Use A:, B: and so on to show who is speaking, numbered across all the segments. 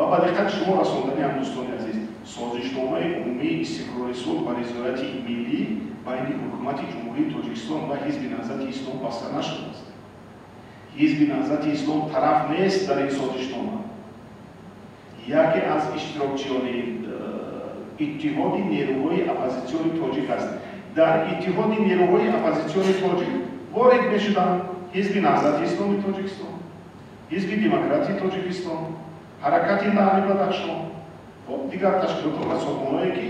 A: و با دقت شما رساندنی هم دوستان عزیز سازشنامه عمومی استقرار و رضایت ملی بین حکومت جمهوری تاجیکستان و حزب نهضت اسلام بسته نشده است. حزب نهضت اسلام طرف نیست در این سازشنامه. یکی از اشتراکچیان اتحاد نیروهای اپوزیسیون تاجیک است. در اتحاد نیروهای اپوزیسیون تاجیک وارد میشدند حزب نهضت اسلامی تاجیکستان، حزب دموکراتی تاجیکستان، حرکت نهضت بدخشان و دیگر تشکیلات و سازمان‌هایی که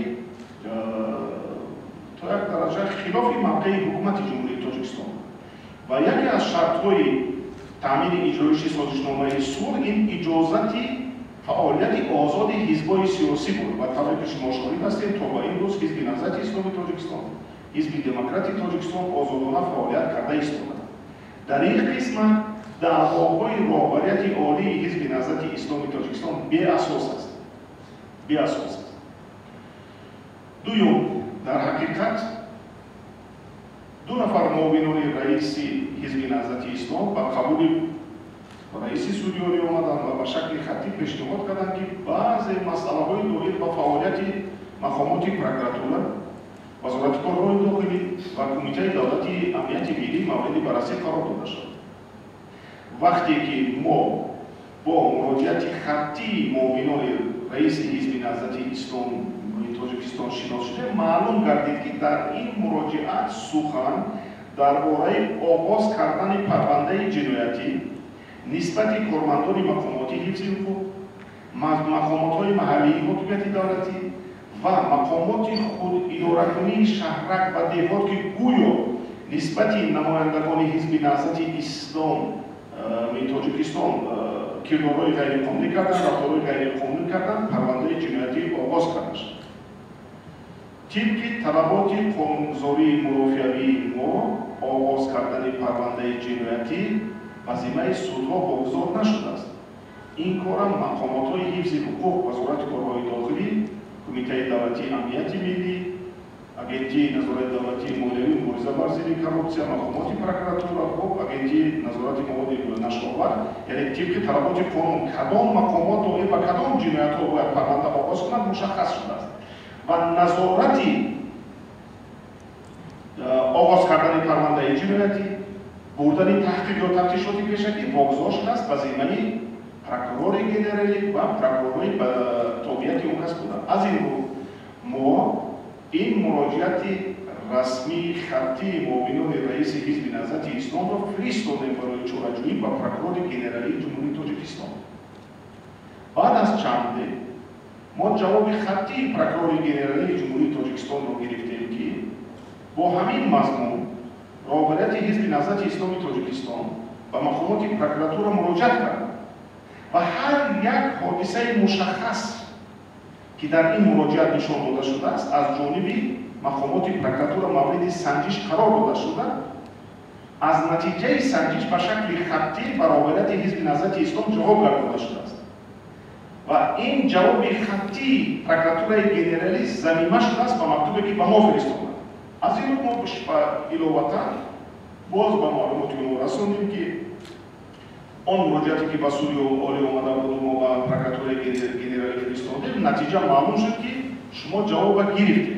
A: تا یک درجه خلاف موقع حکومت جمهوری تاجیکستان و یکی از شرط‌های تامین اجرایش سازشنامه صلح این اجازتی فعالیت آزاد حزب‌های سیاسی بود و طبعا که شما شاهد هستید تا با این روز حزب نهضت اسلامی تاجیکستان، حزب دموکراتی تاجیکستان آزادانه فعالیت کرده ایستادند. در این قسمت دعواهای رهبریت عالی حزب نهضت اسلامی تاجیکستان بی‌اساس است. بی‌اساس است. دوم، در حقیقت دو نفر معاونان رئیس حزب نهضت اسلام با قبول رئیس سوریانی آمدند و به شکل خطی پیشنهاد کردند که بعضی مسائل داخلی با فعالیت مقامات پروکراتوره، وزارت کارهای داخلی و کمیته دولتی امنیت ملی مورد بررسی قرار داده شد. وقتی که ما با مراجعت خطی معاونان رئیس حزب نهضت اسلام تاجیکستان شناس شده، معلوم گردید که در این مراجعت سخن درباره آغاز کردن پرونده جنایتی نسبت کارمندان مقامات حفظ حقوق، مقامات محلی حکومت دولتی و مقامات خود اداره‌کنی شهرک و دیهات که گویا نسبت نمایندگان حزب نهضت اسلام تاجیکستان کردارهای غیرقانونی کردن، رفتارهای غیرقانونی کردن، پرونده جنایتی آغاز کرده شد. طبق طلبات قانونگذاری مرافعه‌ای ما آغاز کردن پرونده جنایتی وظیفه سودها واگذار نشده است. این کار هم مقامات حفظ حقوق، وزارت کارهای داخلی، کمیته دولتی امنیت ملی، اگنتی نظارت دولتی مالیوی مبارزه بر ضد کروپسیا، مقامات پروکراتوره و اگنتی نظارت مواد نشآور، یعنی طبق طلبات قانون کدام مقامات داخل و کدام جنایت‌ها باید پرونده آغاز کنند مشخص شده است و نظارتی آغاز کردن پرونده جنایتی، بردن تحقیق یا تفتیشاتی پیشکی واگذار شده است وظیفه پروکورور گنرالی و پروکورورهای به تابعیت اون کس بودند. از این رو ما این مراجعت رسمی خطی معاونان رئیس حزب نهضت اسلام را فرستادیم برای چاره‌جویی با پروکورور گنرالی جمهوری تاجیکستان. بعد از چند ما جواب خطی پروکورور گنرالی جمهوری تاجیکستان را گرفتیم که با همین مضمون رهبریت حزب نهضت اسلامی تاجیکستان و مقامات پروکراتوره مراجعه کرد و هر یک حادثه مشخص که در این مراجعه نشان داده شده است از جانب مقامات پروکراتوره مورد سنجش قرار داده شده، از نتیجه سنجش به شکل خطی به رهبریت حزب نهضت اسلام جواب داده شده است و این جواب خطی پروکراتوره گنرالی ضمیمه شده است به مکتوبی که به ما فرستاده. از این رو ما علاوه باز به معلومات ما رساندیم که آن مراجعاتی که به سوی عالی آمده بود و ما به پروکراتوره گنرالی فرستادیم، نتیجه معلوم شد که شما جواب گرفتید.